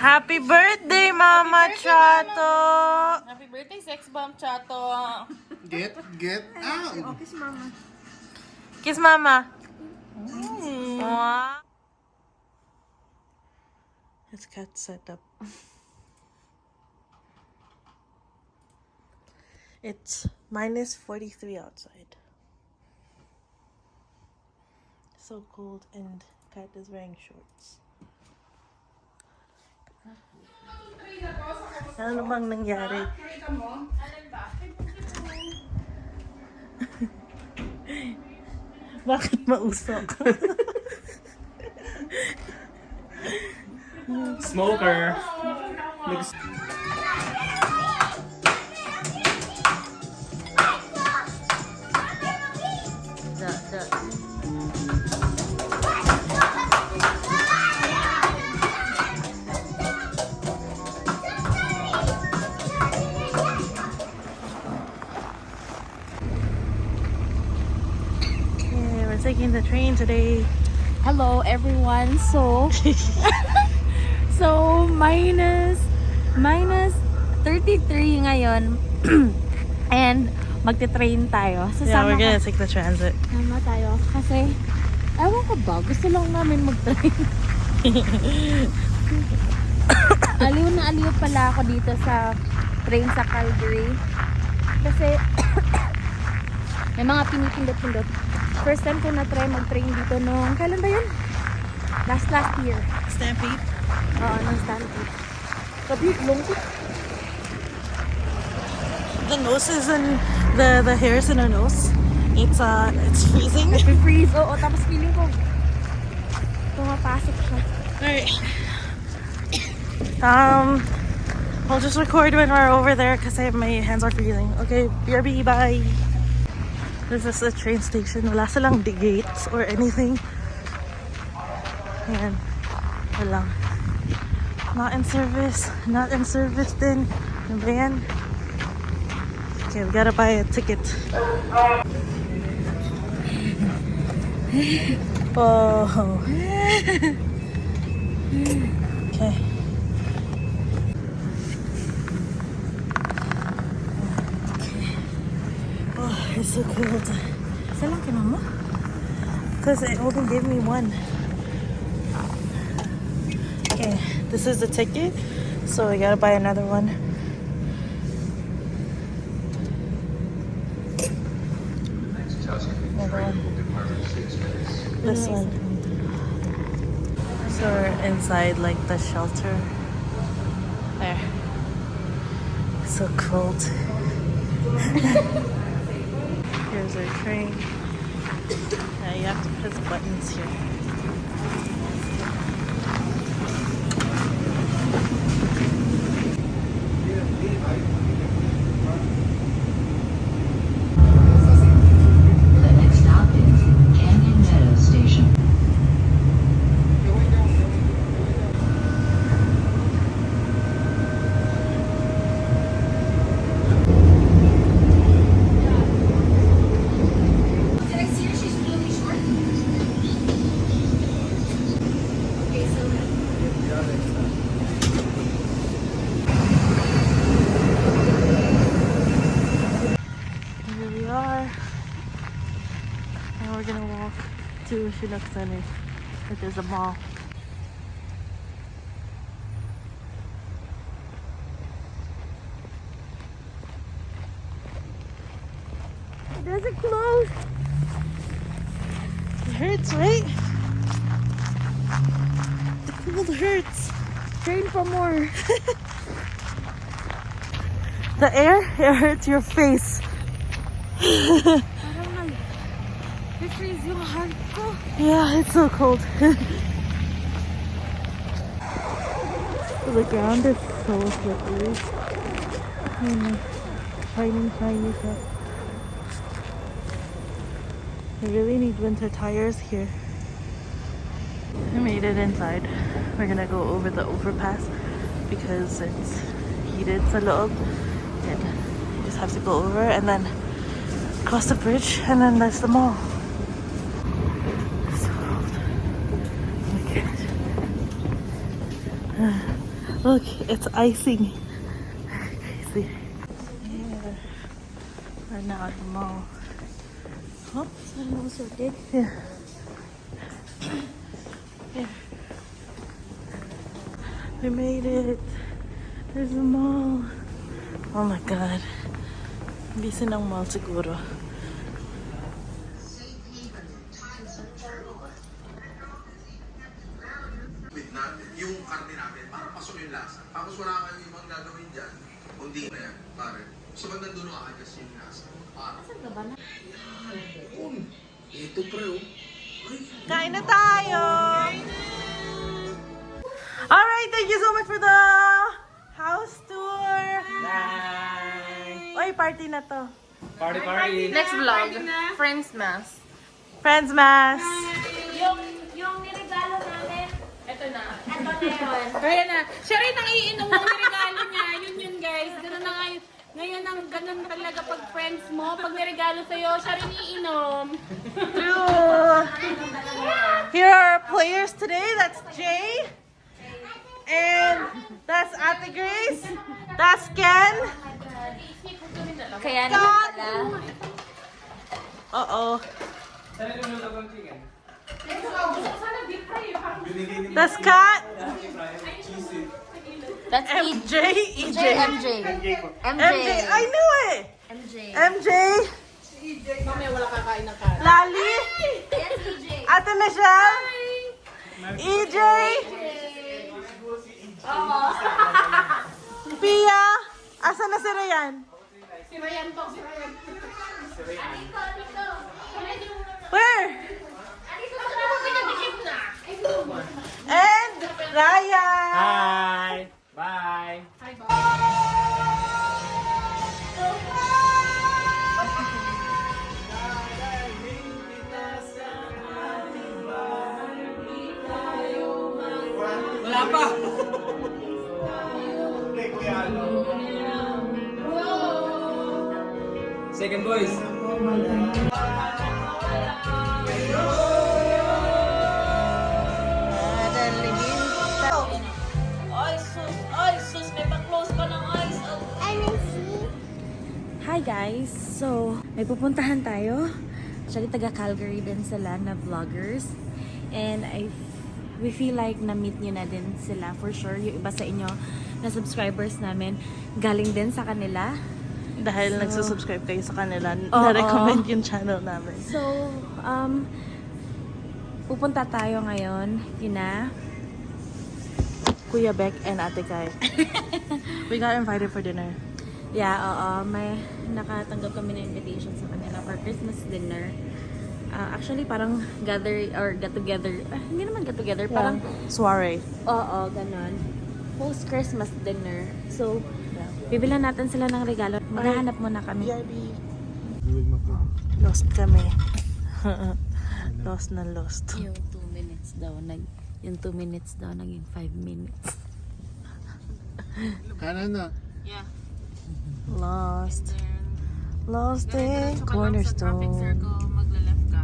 Happy birthday, Mama Chato! Happy birthday, sex bomb, Chato! Get out! Oh, kiss mama. Kiss Mama! Wow. His cat set up. It's minus 43 outside. So cold, and cat is wearing shorts. Ano bang nangyari? Bakit mausok? Smoker! We're taking the train today. Hello everyone. So minus 33 ngayon. And magte-train tayo. So Yeah, we're gonna take the transit. Sama tayo kasi ewan ko ba, gusto lang namin mag-train. Aliw na aliw pala ako dito sa train sa Calgary. Kasi may mga pinipindot-pindot. First time ko na-try mag-train dito nung, kailan ba yun? Last year. Stampede? Oo, nung Stampede. Sabi, lungkot. The noses and the hairs in our nose. It's freezing. Nag-freeze. Oo, tapos feeling ko pumapasok siya. Alright. We'll just record when we're over there because my hands are freezing. Okay, BRB, bye. This is a train station. Wala silang gates or anything. Ayan. Wala. Not in service. Not in service din. Ano ba yan? Okay, we gotta buy a ticket. Oh. Okay. Oh, it's so cold. Isa lang kina mo? Because it only gave me one. Okay, this is the ticket. So we gotta buy another one. Another one. This one. So we're inside like the shelter. There. It's so cold. Here's our train. Yeah, you have to press buttons here. To Chinook Center, which is a mall. It doesn't close. It hurts, right? The cold hurts. Train for more. The air, it hurts your face. Parang nag-freeze yung heart ko. Yeah, it's so cold. The ground is so slippery. Shiny, shiny stuff. We really need winter tires here. We made it inside. We're gonna go over the overpass because it's heated sa loob. And you just have to go over and then cross the bridge and then there's the mall. It's so cold. Oh my god. Look, it's icing. Crazy. Yeah. We're now at the mall. Oh, sorted. yeah. Yeah. We made it. There's a mall. Oh my god. Busy ng mall siguro. Yung karne natin, parang pasok yung lasa. Tapos wala kang ibang gagawin dyan, kundi na yan, pare. So pag nandun ka-adjust yung lasa. Asan ka ba na? Ito pre, oh. Kain na tayo! Alright, thank you so much for the house tour! Bye! Oy, party na to. Party! Next vlog, Friends Mass. Friends Mass! Yung niregalo namin, Ito na. ito na yun. Kaya na. Siya rin ang iinom ng regalo niya. Yun guys. Ganun na ngayon. Ngayon ang ganun talaga pag friends mo. Pag niregalo sa'yo, siya rin iinom. Here are our players today. That's Jay. And that's Ate Grace. That's Ken. Kaya naman pala. Uh-oh. That's Kat. That's MJ. EJ. MJ. MJ. I knew it. MJ. MJ. Mamaya wala kakain ng kain. Lali. Yes, EJ. Ate Michelle. EJ. Pia. Asa na si Ryan? Si Ryan to. Where? And Ryan. Hi! Bye! Wala pa! Second voice. Hi guys! So, may pupuntahan tayo. Actually, taga Calgary din sila na vloggers. And we feel like na-meet nyo na din sila for sure. Yung iba sa inyo na subscribers namin, galing din sa kanila. Dahil nagsusubscribe kayo sa kanila, Oo. na-recommend yung channel namin. So, pupunta tayo ngayon kina Kuya Beck and Ate Kai. We got invited for dinner. Yeah, oo. May nakatanggap kami ng invitation sa kanila for Christmas dinner. Actually, parang gather or get-together. Hindi naman get-together. Parang, Soiree. oo, ganon. Post-Christmas dinner. So, bibilan natin sila ng regalo. Maghahanap muna kami. BRB. Lost kami. Lost na lost. Yung 2 minutes daw, yung 2 minutes daw, naging 5 minutes. Kanan na. Yeah. Lost. Lost in Traffic Cornerstone. circle, magla-left ka.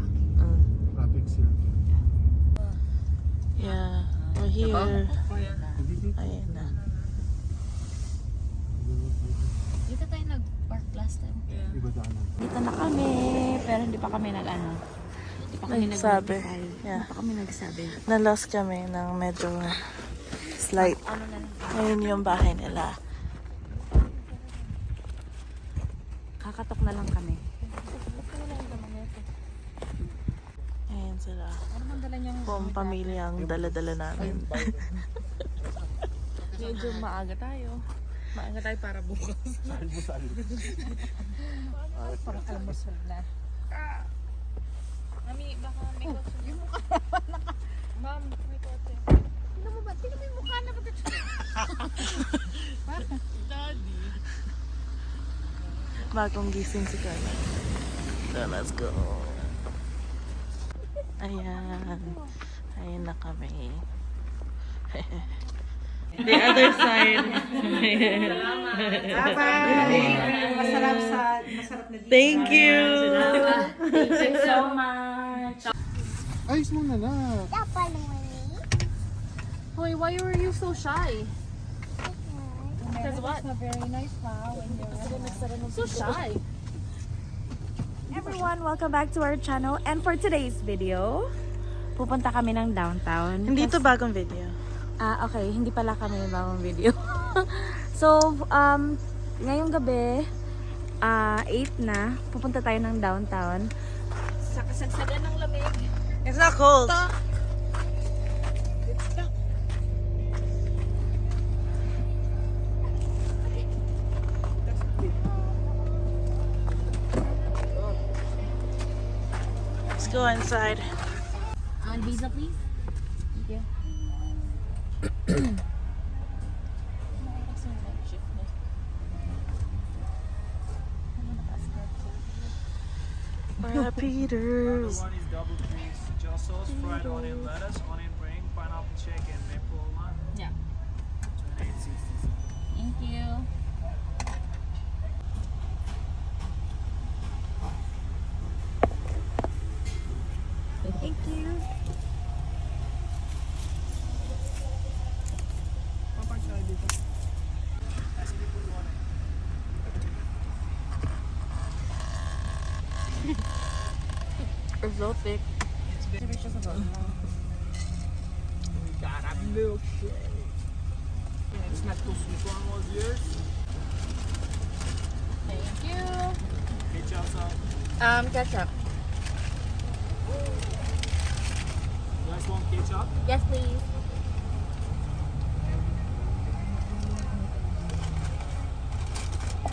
Traffic circle. Yeah, we're here. Ayan na. Dito tayo nag-park last time. Iba sa kanan. Dito na kami, pero hindi pa kami nag-ano. Hindi pa kami Nagsabi. nag-notify. Yeah. Hindi pa kami nagsabi. Na-lost kami ng medyo slight. Ano na lang. Ayun yung bahay nila. Kakatok na lang kami. Ayan sila. Ano man dala niyang... Buong pamilyang dala-dala namin. Medyo maaga tayo. Maaga tayo para bukas. Parang almusal na. Mami, baka may kotse. Yung mukha Ma'am, may kotse. Tingnan mo ba? Tingnan mo yung mukha na ba? Daddy. Bagong gising si Carla. So let's go. Ayan. Ayan na kami. The other side. Masarap na dito. Thank you. Thank you so much. Ayos mo na na. Hoy, why were you so shy? Because what? Very nice pa when you're So shy. Everyone, welcome back to our channel. And for today's video, pupunta kami ng downtown. Hindi to bagong video. Okay. Hindi pala kami bagong video. So, ngayong gabi, 8 na, pupunta tayo ng downtown. Sa kasagsagan ng lamig. It's not cold. Let's go inside. Visa, please. Thank you. We're at Peter's. One is double cheese, gel sauce, fried onion lettuce, onion ring, pineapple chicken, maple almond. Yeah. 28.60. Thank you. Thank you. It's so thick. We got a milkshake. It's not too sweet. One was yours. Thank you. Ketchup sauce. Ketchup. You guys want ketchup? Yes, please.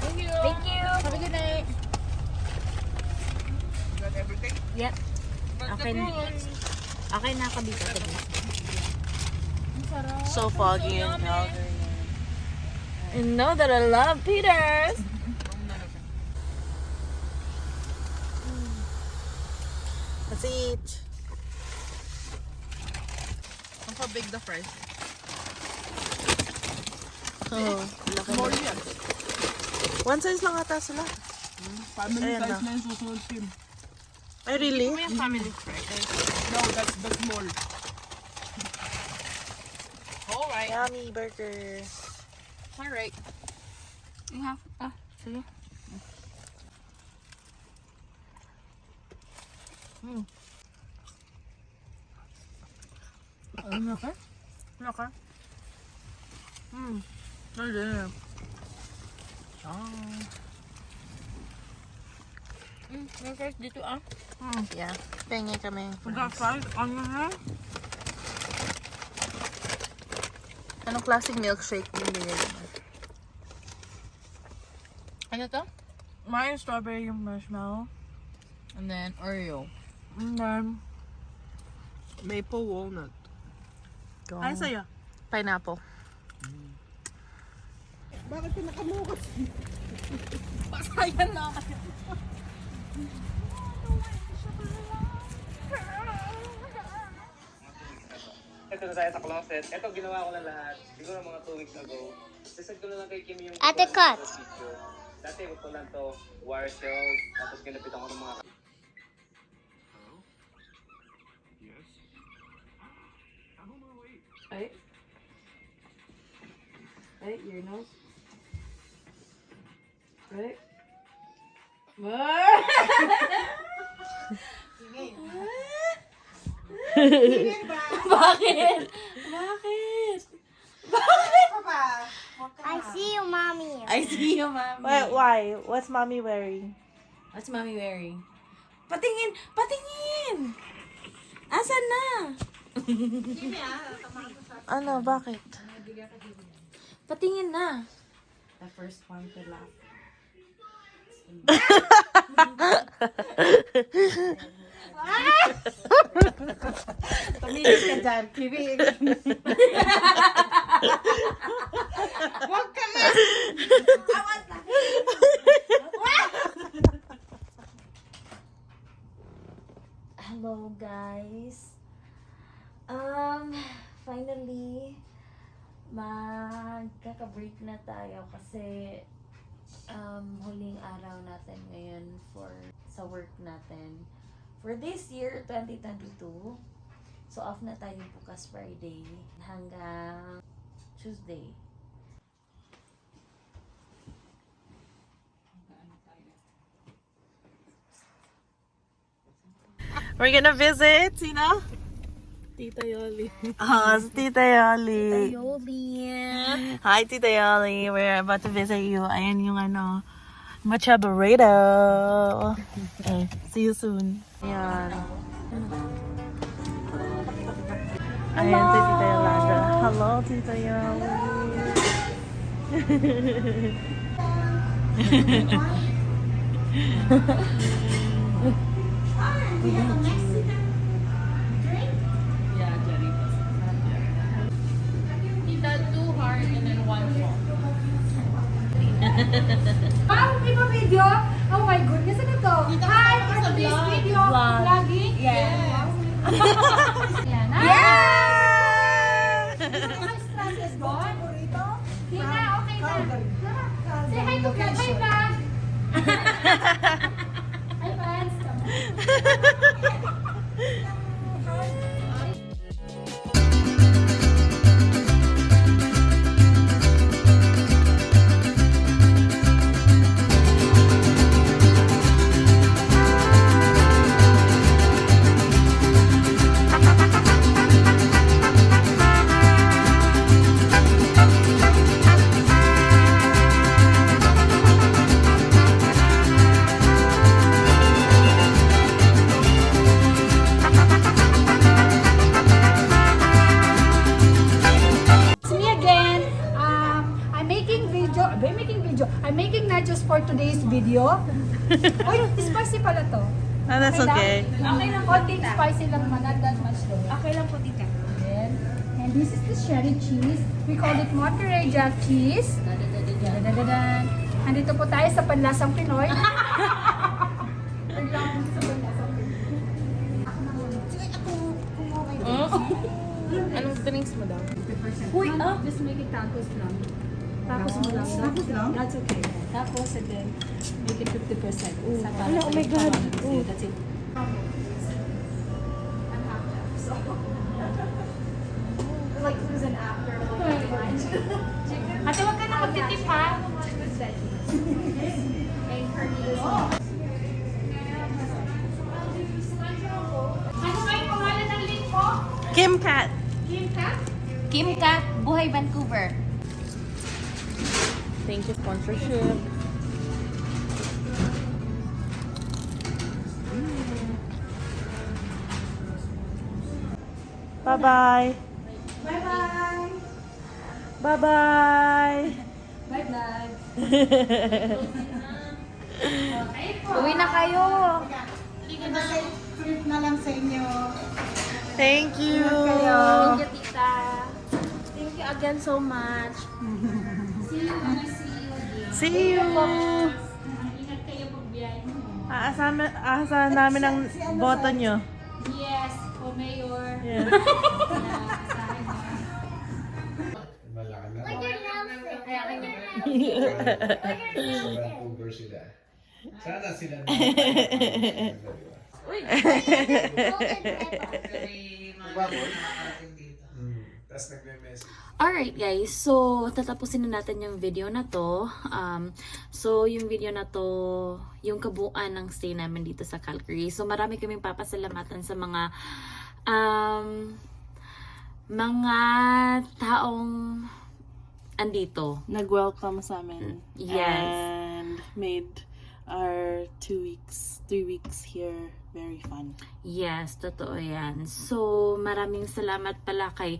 Thank you. Thank you. Have a good night. You got everything? Yep. Okay na. Okay na ako dito. So foggy in Calgary. You know that I love Peter's. Let's eat. How big the fries? Oh, Small yan. one size lang ata sila. Family Ayan size na. na yung susunod team. Ay, really? Family fries. No, that's the small. Alright. Yummy burger. Alright. You have, sige. Laki. Ay, din. May fries dito Yeah. Pengi kami. Fries, ano na? Anong klaseng milkshake yung binili mo? Ano to? Mine strawberry yung marshmallow. And then Oreo. And then, Maple walnut. ay, sa'yo? Pineapple. Bakit pinakamukas? Pasayan na ako. Ito na tayo sa closet. Ito, ginawa ko na lahat. Siguro mga 2 weeks ago. Sisend ko na lang kay Kim yung Ate, cut. picture. Dati, huwag ko lang to. Wire shell. Tapos ginapitan ko ng mga... Hello? Yes? I'm on my way. Right? Right, your nose. Right? Bakit? Bakit? I see you, mommy. I see you, mommy. Why? What's mommy wearing? What's mommy wearing? Patingin! Patingin! Asan na? Ano, bakit? Patingin na. The first one to laugh. Tumigil ka dyan. Tumigil. Huwag ka na. Hello guys. Finally magkaka-break na tayo kasi huling araw natin ngayon sa work natin for this year 2022. So off na tayo bukas Friday hanggang Tuesday. We're gonna visit, sino? Tita Yoli. Si Tita Yoli. Yoli. Hi, Tita Yoli. We're about to visit you. Ayan yung matcha burrito. Okay, see you soon. Ayan. Ayan si Tita Yolanda. Hello, Tita Yoli. Wow, may pa video? Oh my goodness, ano to? Hi, for today's video, vlogging? Yes. Yan. Yeah! Ang stresses doon? Hindi na, okay na. Say hi to vlog. Hi, vlog! Hi, friends. I'm making nachos for today's video. Oy, spicy pala to. Oh, that's okay. Okay lang, konting spicy lang man, not that much though. Okay lang po tita. And this is the shredded cheese. We call it Monterey Jack cheese. Dadadadadan. Andito po tayo sa Panlasang Pinoy. Anong drinks mo daw? Uy, just make it tacos lang. Tacos mo lang. Tacos lang? That's okay. Tapos, and then, make it 50%. Oh my God. That's it. Like, who's an after? Ate, wag ka na magtitip, ha? Ano ba yung pangalan ng link mo? Kim Cat. Kim Kat? Kim Kat, Buhay Vancouver. Thank you, sponsorship. Bye-bye. Bye-bye! Bye-bye. Bye-bye! Uwi na kayo. Trip na lang sa inyo. Thank you. Thank you tita. Thank you again so much. See you. Ingat kayo pag biyahe mo. Aasahan namin ang boto nyo. Yes, o Mayor. Yeah. Vancouver sila. Sana sila na. Tapos nagme-message. Alright guys, so tatapusin na natin yung video na to. So yung video na to, yung kabuuan ng stay namin dito sa Calgary. So marami kaming papasalamatan sa mga taong andito. Nag-welcome sa amin. Yes. And made our 3 weeks here very fun. Yes, totoo yan. So, maraming salamat pala kay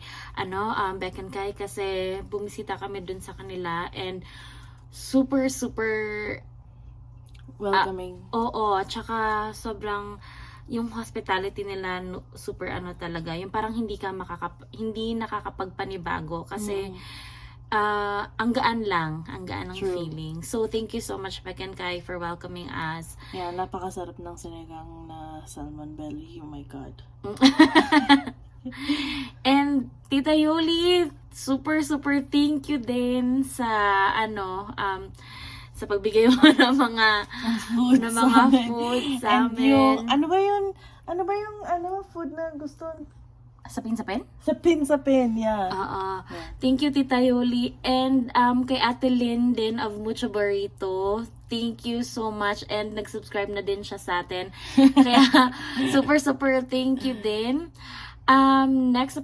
Beck and Kai kasi bumisita kami dun sa kanila and super Welcoming. oo, at saka sobrang yung hospitality nila super talaga. Yung parang hindi nakakapagpanibago kasi ang gaan ng True. feeling. So, thank you so much, Beck and Kai, for welcoming us. Yeah, napakasarap ng sinigang na salmon belly. Oh my God. And Tita Yoli, super thank you din sa sa pagbigay mo ng mga Food food sa And amin. yung, ano ba yung food na gusto? Sapin? Sapin, yeah. Thank you, Tita Yoli. And kay Ate Lynn din of Mucho Burrito, thank you so much. And nag-subscribe na din siya sa atin. Kaya super thank you din. Next,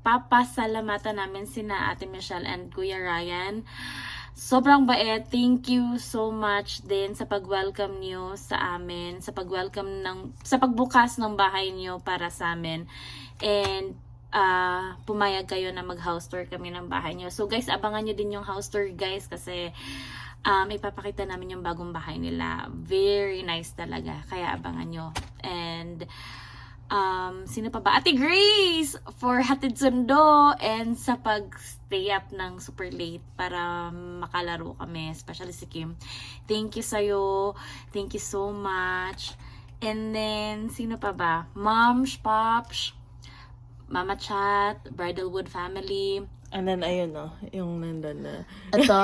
papasalamatan namin sina Ate Michelle and Kuya Ryan. Sobrang bait. Thank you so much din sa pag-welcome niyo sa amin, sa pagbukas ng bahay niyo para sa amin. And pumayag kayo na mag-house tour kami ng bahay niyo. So guys, abangan niyo din yung house tour guys kasi ipapakita namin yung bagong bahay nila. Very nice talaga. Kaya abangan nyo. And sino pa ba? Ate Grace for hatid sundo and sa pag-stay up ng super late para makalaro kami, especially si Kim. Thank you sa'yo. Thank you so much. And then, sino pa ba? Moms, Pops, Mama Chat, Bridalwood family. And then, ayun yung nandun na. Ito,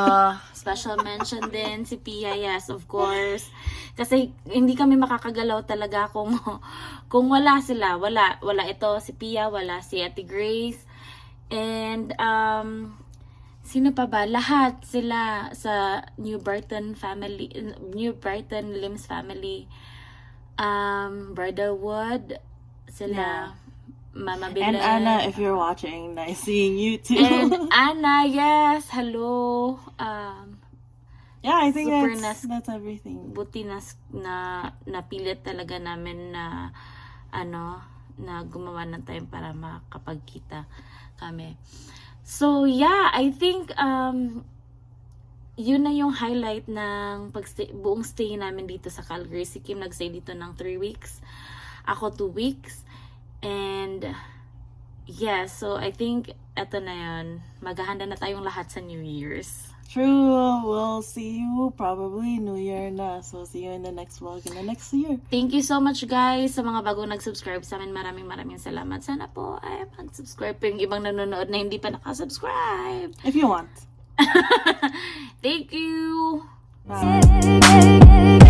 special mention din si Pia, yes, of course. Kasi hindi kami makakagalaw talaga kung wala sila. Wala ito, si Pia, wala si Ate Grace. And, sino pa ba? Lahat sila sa New Brighton Limbs family. Bridalwood, sila. Yeah. Mama Belen. And Anna, if you're watching, nice seeing you too. And Anna, yes, hello. Yeah, I think super that's everything. Buti na napilit talaga namin na na gumawa ng time para makapagkita kami. So yeah, I think yun na yung highlight ng buong stay namin dito sa Calgary. Si Kim nag-stay dito ng 3 weeks. Ako 2 weeks. And yeah, so I think eto na yun. Maghahanda na tayong lahat sa New Year's. True. We'll see you probably New Year na. So see you in the next vlog in the next year. Thank you so much guys sa mga bagong nag-subscribe sa amin. Maraming salamat. Sana po ay mag-subscribe pa yung ibang nanonood na hindi pa nakasubscribe. If you want. Thank you. Bye.